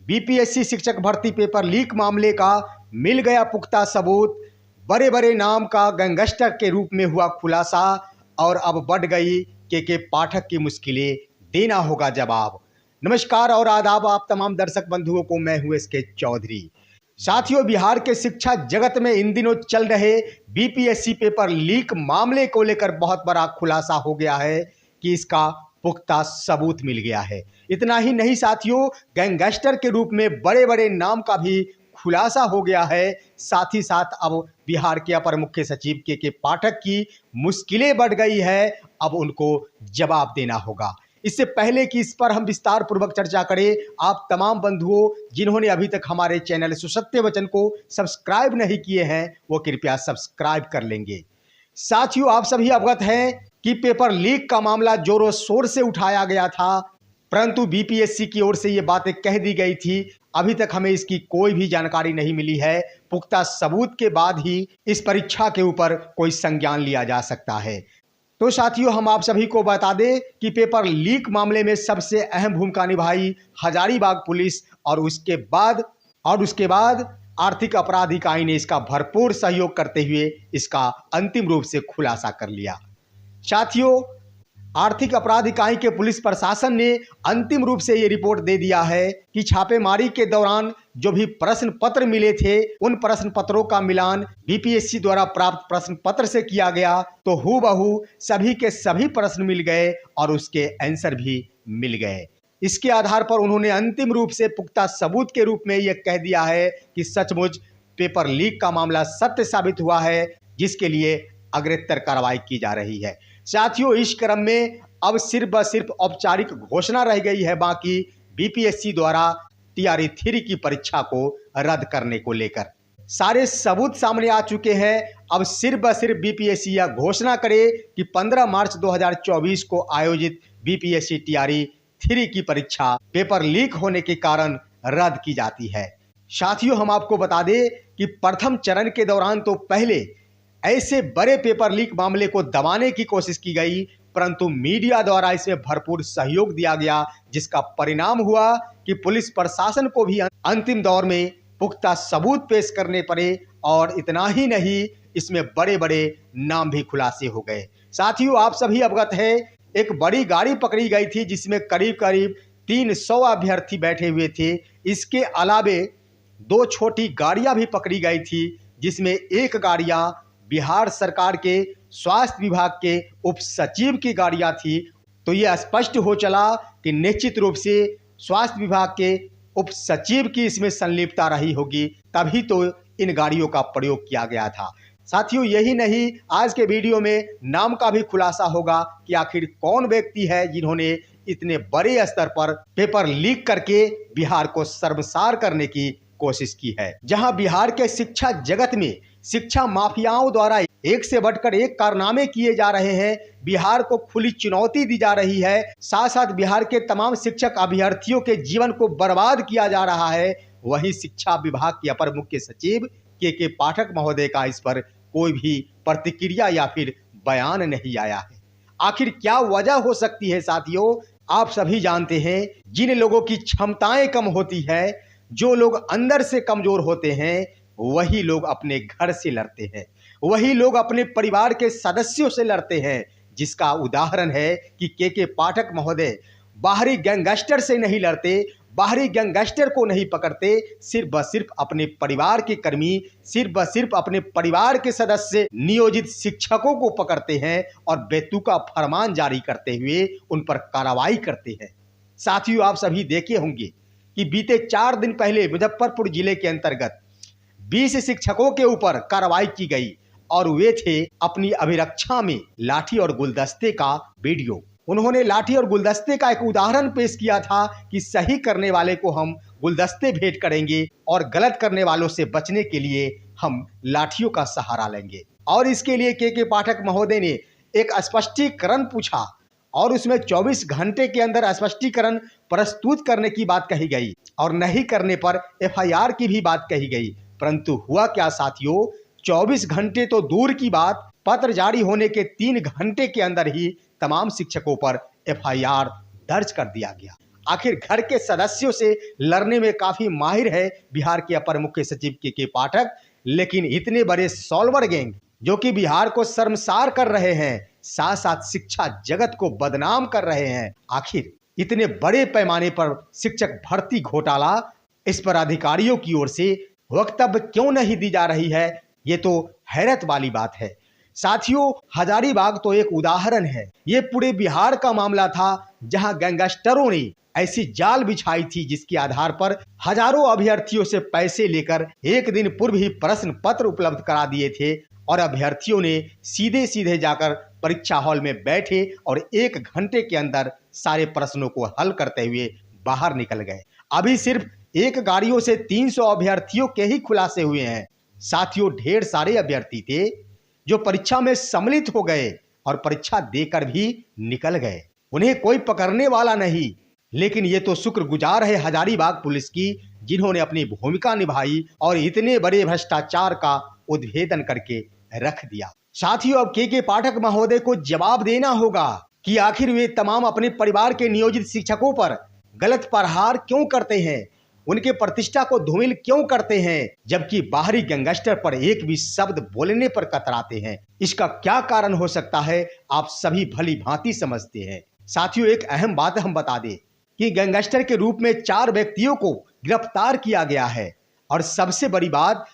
BPSC शिक्षक भर्ती paper leak मामले का मिल गया पुख्ता सबूत। बड़े बड़े नाम का गैंगस्टर के रूप में हुआ खुलासा और अब बढ़ गई के पाठक की मुश्किलें, देना होगा जवाब। नमस्कार और आदाब आप तमाम दर्शक बंधुओं को, मैं हूं एसके चौधरी। साथियों, बिहार के शिक्षा जगत में इन दिनों चल रहे बीपीएससी पेपर लीक मामले को लेकर बहुत बड़ा खुलासा हो गया है कि इसका पुख्ता सबूत मिल गया है। इतना ही नहीं साथियों, गैंगस्टर के रूप में बड़े बड़े नाम का भी खुलासा हो गया है। साथ ही साथ अब बिहार के अपर मुख्य सचिव के पाठक की मुश्किलें बढ़ गई है, अब उनको जवाब देना होगा। इससे पहले कि इस पर हम विस्तार पूर्वक चर्चा करें, आप तमाम बंधुओं जिन्होंने अभी तक हमारे चैनल सुसत्य वचन को सब्सक्राइब नहीं किए हैं, वो कृपया सब्सक्राइब कर लेंगे। साथियों, आप सभी अवगत हैं कि पेपर लीक का मामला जोरों शोर से उठाया गया था, परंतु बीपीएससी की ओर से ये बातें कह दी गई थी। अभी तक हमें इसकी कोई भी जानकारी नहीं मिली है। पुख्ता सबूत के बाद ही इस परीक्षा के ऊपर कोई संज्ञान लिया जा सकता है। तो साथियों, हम आप सभी को बता दें कि पेपर लीक मामले में सबसे अहम भूमिका निभाई हजारीबाग पुलिस और उसके बाद आर्थिक अपराध इकाई ने इसका भरपूर सहयोग करते हुए इसका अंतिम रूप से खुलासा कर लिया। साथियों, आर्थिक अपराध इकाई के पुलिस प्रशासन ने अंतिम रूप से ये रिपोर्ट दे दिया है कि छापेमारी के दौरान जो भी प्रश्न पत्र मिले थे, उन प्रश्न पत्रों का मिलान बीपीएससी द्वारा प्राप्त प्रश्न पत्र से किया गया तो हूबहू सभी के सभी प्रश्न मिल गए और उसके आंसर भी मिल गए। इसके आधार पर उन्होंने अंतिम रूप से पुख्ता सबूत के रूप में यह कह दिया है कि सचमुच पेपर लीक का मामला सत्य साबित हुआ है, जिसके लिए अग्रेतर कार्रवाई की जा रही है। साथियों, इस क्रम में अब सिर्फ व सिर्फ औपचारिक घोषणा रह गई है बाकी बीपीएससी द्वारा टीआरई 3 की परीक्षा को रद्द करने को लेकर। सारे सबूत सामने आ चुके हैं। अब सिर्फ व सिर्फ बीपीएससी यह घोषणा करे कि 15 मार्च 2024 को आयोजित बीपीएससी टीआरई 3 की परीक्षा पेपर लीक होने के कारण रद्द की जाती है। साथियों, हम आपको बता दें कि प्रथम चरण के दौरान तो पहले ऐसे बड़े पेपर लीक मामले को दबाने की कोशिश की गई, परंतु मीडिया द्वारा इसमें भरपूर सहयोग दिया गया, जिसका परिणाम हुआ कि पुलिस प्रशासन को भी अंतिम दौर में पुख्ता सबूत पेश करने पड़े और इतना ही नहीं, इसमें बड़े बड़े नाम भी खुलासे हो गए। साथियों, आप सभी अवगत हैं, एक बड़ी गाड़ी पकड़ी गई थी जिसमें करीब करीब 300 अभ्यर्थी बैठे हुए थे। इसके अलावे 2 छोटी गाड़ियां भी पकड़ी गई थी, जिसमें एक गाड़ियां बिहार सरकार के स्वास्थ्य विभाग के उप सचिव की गाड़ियां थी। तो यह स्पष्ट हो चला कि निश्चित रूप से स्वास्थ्य विभाग के उप सचिव की इसमें संलिप्तता रही होगी, तभी तो इन गाड़ियों का प्रयोग किया गया था। साथियों, यही नहीं, आज के वीडियो में नाम का भी खुलासा होगा कि आखिर कौन व्यक्ति है जिन्होंने इतने बड़े स्तर पर पेपर लीक करके बिहार को शर्मसार करने की कोशिश की है। जहां बिहार के शिक्षा जगत में शिक्षा माफियाओं द्वारा एक से बढ़कर एक कारनामे किए जा रहे हैं, बिहार को खुली चुनौती दी जा रही है, साथ साथ बिहार के तमाम शिक्षक अभ्यर्थियों के जीवन को बर्बाद किया जा रहा है, वही शिक्षा विभाग के अपर मुख्य सचिव के पाठक महोदय का इस पर कोई भी प्रतिक्रिया या फिर बयान नहीं आया है। आखिर क्या वजह हो सकती है? साथियों, आप सभी जानते हैं, जिन लोगों की क्षमताएं कम होती है, जो लोग अंदर से कमजोर होते हैं, वही लोग अपने घर से लड़ते हैं, वही लोग अपने परिवार के सदस्यों से लड़ते हैं, जिसका उदाहरण है कि के पाठक महोदय बाहरी गैंगस्टर से नहीं लड़ते, बाहरी गैंगस्टर को नहीं पकड़ते, सिर्फ व सिर्फ अपने परिवार के कर्मी, सिर्फ व सिर्फ अपने परिवार के सदस्य नियोजित शिक्षकों को पकड़ते हैं और बेतुका फरमान जारी करते हुए उन पर कार्रवाई करते हैं। साथियों, आप सभी देखे होंगे कि बीते 4 दिन पहले मुजफ्फरपुर जिले के अंतर्गत 20 शिक्षकों के ऊपर कार्रवाई की गई और वे थे अपनी अभिरक्षा में लाठी और गुलदस्ते का वीडियो। उन्होंने लाठी और गुलदस्ते का एक उदाहरण पेश किया था कि सही करने वाले को हम गुलदस्ते भेंट करेंगे और गलत करने वालों से बचने के लिए हम लाठियों का सहारा लेंगे। और इसके लिए के पाठक महोदय ने एक स्पष्टीकरण पूछा और उसमें 24 घंटे के अंदर स्पष्टीकरण प्रस्तुत करने की बात कही गई और नहीं करने पर एफआईआर की भी बात कही गई। परंतु हुआ क्या साथियों, 24 घंटे तो दूर की बात, पत्र जारी होने के 3 घंटे के अंदर ही तमाम शिक्षकों पर एफआईआर दर्ज कर दिया गया। आखिर घर के सदस्यों से लड़ने में काफी माहिर है बिहार के अपर मुख्य सचिव के पाठक, लेकिन इतने बड़े सॉल्वर गैंग जो कि बिहार को शर्मसार कर रहे हैं, साथ साथ शिक्षा जगत को बदनाम कर रहे हैं, आखिर इतने बड़े पैमाने पर शिक्षक भर्ती घोटाला, इस पर अधिकारियों की ओर से वक्तव्य क्यों नहीं दी जा रही है, ये तो हैरत वाली बात है। साथियों, हजारीबाग तो एक उदाहरण है। ये पूरे बिहार का मामला था जहां गैंगस्टरों ने ऐसी जाल बिछाई थी जिसके आधार पर हजारों अभ्यर्थियों से पैसे लेकर एक दिन पूर्व ही प्रश्न पत्र उपलब्ध करा दिए थे और अभ्यर्थियों ने सीधे सीधे जाकर परीक्षा हॉल में बैठे और 1 घंटे के अंदर सारे प्रश्नों को हल करते हुए बाहर निकल गए। अभी सिर्फ एक गाड़ियों से 300 अभ्यर्थियों के ही खुलासे हुए हैं। साथियों, ढेर सारे अभ्यर्थी थे जो परीक्षा में सम्मिलित हो गए और परीक्षा देकर भी निकल गए, उन्हें कोई पकड़ने वाला नहीं। लेकिन ये तो शुक्रगुजार है हजारीबाग पुलिस की, जिन्होंने अपनी भूमिका निभाई और इतने बड़े भ्रष्टाचार का उद्भेदन करके रख दिया। साथियों, अब के पाठक महोदय को जवाब देना होगा कि आखिर वे तमाम अपने परिवार के नियोजित शिक्षकों पर गलत प्रहार क्यों करते हैं, उनके प्रतिष्ठा को धूमिल क्यों करते हैं, जबकि बाहरी गैंगस्टर पर एक भी शब्द बोलने पर कतराते हैं। इसका क्या कारण हो सकता है, आप सभी भली भांति समझते हैं। साथियों, एक अहम बात हम बता दें कि गैंगस्टर के रूप में 4 व्यक्तियों को गिरफ्तार किया गया है और सबसे बड़ी बात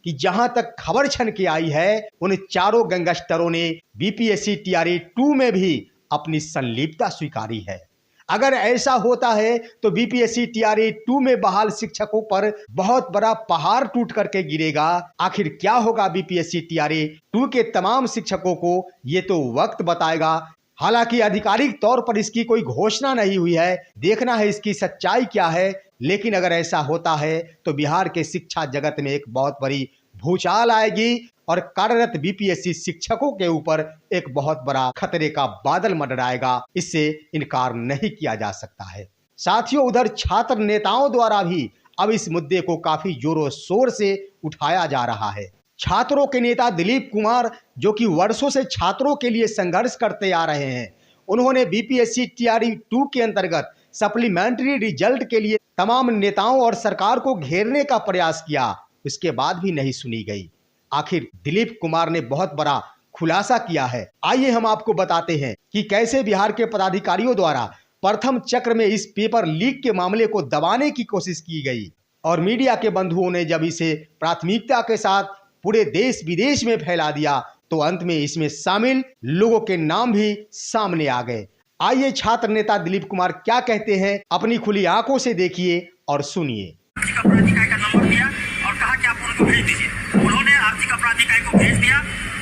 कि जहां तक खबर छन के आई है, उन चारों गैंगस्टरों ने बीपीएससी टीआरई 2 में भी अपनी संलिप्तता स्वीकारी है। अगर ऐसा होता है तो बीपीएससी टीआरई 2 में बहाल शिक्षकों पर बहुत बड़ा पहाड़ टूट करके गिरेगा। आखिर क्या होगा बीपीएससी टीआरई 2 के तमाम शिक्षकों को, ये तो वक्त बताएगा। हालांकि आधिकारिक तौर पर इसकी कोई घोषणा नहीं हुई है, देखना है इसकी सच्चाई क्या है। लेकिन अगर ऐसा होता है तो बिहार के शिक्षा जगत में एक बहुत बड़ी भूचाल आएगी और कार्यरत बीपीएससी शिक्षकों के ऊपर एक बहुत बड़ा खतरे का बादल मंडराएगा। इससे इनकार नहीं किया जा सकता है। साथियों, उधर छात्र नेताओं द्वारा भी अब इस मुद्दे को काफी जोरों शोर से उठाया जा रहा है। छात्रों के नेता दिलीप कुमार, जो कि वर्षों से छात्रों के लिए संघर्ष करते आ रहे हैं, उन्होंने बीपीएससी टीआरई 2 के अंतर्गत सप्लीमेंट्री रिजल्ट के लिए तमाम नेताओं और सरकार को घेरने का प्रयास किया, उसके बाद भी नहीं सुनी गई। आखिर दिलीप कुमार ने बहुत बड़ा खुलासा किया है। आइए हम आपको बताते हैं कि कैसे बिहार के पदाधिकारियों द्वारा प्रथम चक्र में इस पेपर लीक के मामले को दबाने की कोशिश की गई और मीडिया के बंधुओं ने जब इसे प्राथमिकता के साथ पूरे देश विदेश में फैला दिया तो अंत में इसमें शामिल लोगों के नाम भी सामने आ गए। आइए छात्र नेता दिलीप कुमार क्या कहते हैं, अपनी खुली आंखों से देखिए और सुनिए। अपराध इकाई का नंबर दिया और कहा कि आप उनको भेज दीजिए। उन्होंने आर्थिक अपराध इकाई को भेज दिया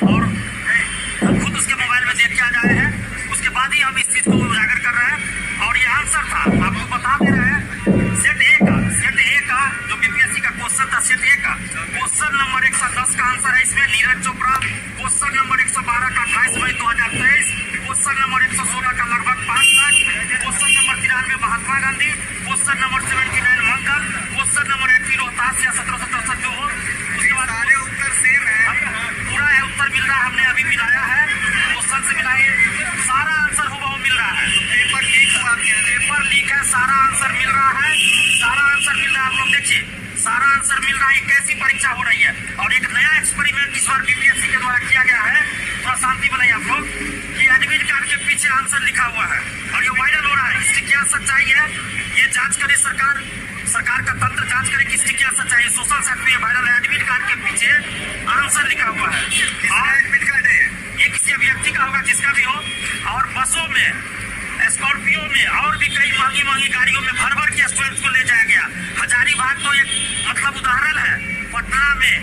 और खुद उसके मोबाइल में देख के आ जाए हैं। उसके बाद ही हम इस चीज को उजागर कर रहे हैं और ये आंसर था, आपको बता दे रहे हैं। सेट ए का जो बीपीएससी का क्वेश्चन था, सेट ए का क्वेश्चन नंबर 110 का आंसर है इसमें नीरज चोपड़ा। क्वेश्चन नंबर 112 का 28 मई 2023, क्वेश्चन नंबर 116 का लगभग 5 lakh, question number 93 Mahatma Gandhi, question number 79 मंगल, क्वेश्चन नंबर 80 रोहतास या 1767 जो हो। उसके बाद सारे उत्तर सेम है, पूरा है उत्तर मिल रहा है, हमने अभी मिलाया है, क्वेश्चन से मिलाए, सारा आंसर हुबहू मिल रहा है। पेपर लीक है, सारा आंसर मिल रहा है, सारा आंसर मिल रहा है। आप लोग देखिए, सारा आंसर मिल रहा है। कैसी परीक्षा हो रही है और एक नया एक्सपेरिमेंट इस बार बीपीएससी के द्वारा किया गया है। थोड़ा शांति बनाइए आप लोग कि एडमिट कार्ड के पीछे आंसर लिखा हुआ है और ये वायरल हो रहा है। इसकी क्या सच्चाई है, ये जांच करे सरकार का तंत्र जांच करे कि इसकी क्या सच्चाई है। सोशल साइट पे वायरल है, एडमिट कार्ड के पीछे आंसर लिखा हुआ है। एडमिट कार्ड है ये किसी व्यक्ति का होगा, जिसका भी हो। और बसों में, स्कॉर्पियो में और भी कई महंगी गाड़ियों में भर के स्टूडेंट्स को ले जाया गया। हजारीबाग तो एक मतलब उदाहरण है। पटना में,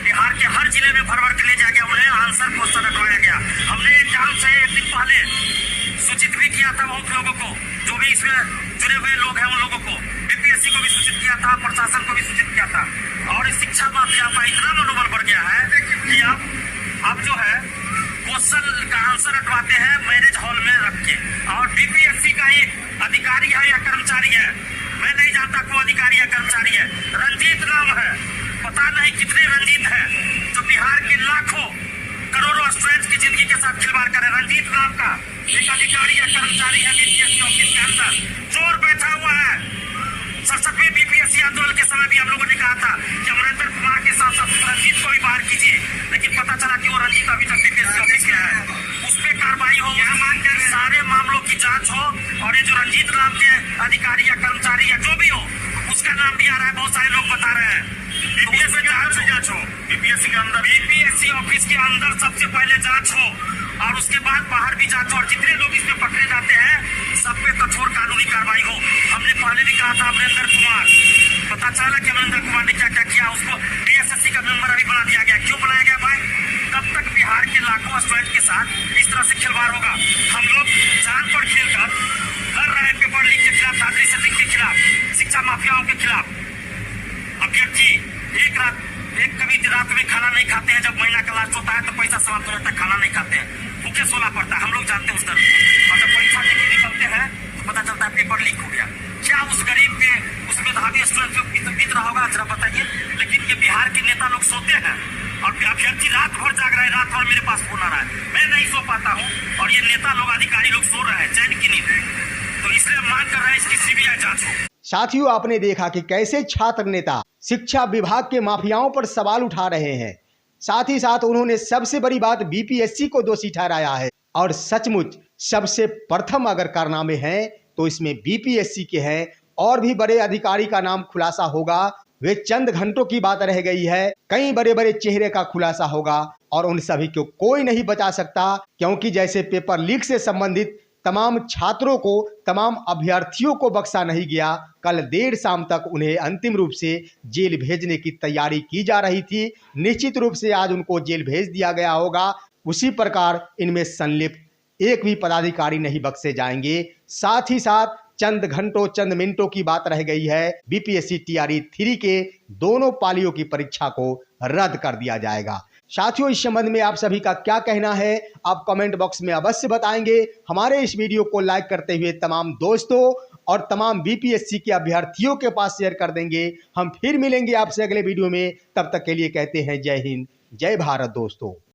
बिहार के हर जिले में भर के ले जाया गया, उन्हें आंसर क्वेश्चन रखवाया गया। हमने एग्जाम से एक दिन पहले सूचित भी किया था बहुत लोगों को, जो भी इसमें जुड़े हुए लोग हैं उन लोगों को, बीपीएससी को भी सूचित किया था, प्रशासन को भी सूचित किया था। और इस शिक्षा माफिया का इतना मनोबल बढ़ गया है कि अब जो है क्वेश्चन का आंसर रखवाते हैं मैरिज हॉल में रख के। और बीपीएससी का एक अधिकारी है या कर्मचारी है, मैं नहीं जानता कोई अधिकारी या कर्मचारी है, रंजीत नाम है, पता नहीं कितने रंजीत हैं, जो बिहार के लाखों करोड़ों स्टूडेंट्स की जिंदगी के साथ खिलवाड़ करे। रंजीत नाम का एक अधिकारी या कर्मचारी है बीपीएससी ऑफिस के अंदर, जोर बैठा हुआ है। 67वें बीपीएससी आंदोलन के समय भी हम लोगों ने कहा था कि अमरिंदर कुमार के साथ साथ रंजीत को भी बाहर कीजिए, लेकिन पता चला कि वो रंजीत अभी तक बीपीएससी ऑफिस में है। उस पर कार्रवाई हो, सारे मामलों की जांच हो, और ये जो रंजीत नाम के अधिकारी या कर्मचारी या जो भी हो, उसका नाम भी आ रहा है, बहुत सारे लोग बता रहे हैं। बीपीएससी जांच हो, बीपीएससी के अंदर, बीपीएससी ऑफिस के अंदर सबसे पहले जांच हो, और उसके बाद बाहर भी जांच हो, और जितने लोग इसमें पकड़े जाते हैं सब पे कठोर कानूनी कार्रवाई हो। हमने पहले भी कहा था अमरिंदर कुमार, पता चला कि अमरिंदर कुमार ने क्या क्या किया, उसको बीएसएससी का मेंबर अभी बना दिया गया। क्यों बनाया गया भाई? तब तक बिहार के लाखों स्टूडेंट के साथ इस तरह से खिलवाड़ होगा। हम लोग जान पर खेलकर लड़ रहे हैं पेपर लीक के खिलाफ, धांधली सेटिंग के खिलाफ, शिक्षा माफियाओं के खिलाफ। अभ्यर्थी एक कभी रात में खाना नहीं खाते हैं, जब महीना का लास्ट होता है तो पैसा समाप्त हो जाता है, खाना नहीं खाते हैं, भूखे सोना पड़ता है, हम लोग जानते हैं उस दर्द। और जब परीक्षा देके निकलते हैं तो पता चलता है पेपर लीक हो गया। क्या उस गरीब के, उस मेधावी स्टूडेंट को बीत रहा होगा, जरा बताइए। लेकिन ये बिहार के नेता लोग सोते हैं और अभ्यर्थी रात भर जाग रहा है, रात भर मेरे पास फोन आ रहा है, मैं नहीं सो पाता हूँ, और ये नेता लोग, अधिकारी लोग सो रहे हैं चैन की नींद। तो इसलिए मांग कर रहे हैं इसकी सीबीआई जांच हो। साथियों, आपने देखा कि कैसे छात्र नेता शिक्षा विभाग के माफियाओं पर सवाल उठा रहे हैं। साथ ही साथ उन्होंने सबसे बड़ी बात बीपीएससी को दोषी ठहराया है, और सचमुच सबसे प्रथम अगर कारनामे हैं तो इसमें बीपीएससी के हैं। और भी बड़े अधिकारी का नाम खुलासा होगा, वे चंद घंटों की बात रह गई है, कई बड़े बड़े चेहरे का खुलासा होगा, और उन सभी को कोई नहीं बचा सकता, क्योंकि जैसे पेपर लीक से संबंधित तमाम छात्रों को, तमाम अभ्यर्थियों को बख्शा नहीं गया। कल देर शाम तक उन्हें अंतिम रूप से जेल भेजने की तैयारी की जा रही थी। निश्चित रूप से आज उनको जेल भेज दिया गया होगा। उसी प्रकार इनमें संलिप्त एक भी पदाधिकारी नहीं बख्शे जाएंगे। साथ ही साथ चंद घंटों, चंद मिनटों की बात रह गई है, बीपीएससी टीआरई 3 के दोनों पालियों की परीक्षा को रद्द कर दिया जाएगा। साथियों, इस संबंध में आप सभी का क्या कहना है, आप कमेंट बॉक्स में अवश्य बताएंगे। हमारे इस वीडियो को लाइक करते हुए तमाम दोस्तों और तमाम बीपीएससी के अभ्यर्थियों के पास शेयर कर देंगे। हम फिर मिलेंगे आपसे अगले वीडियो में, तब तक के लिए कहते हैं जय हिंद, जय भारत दोस्तों।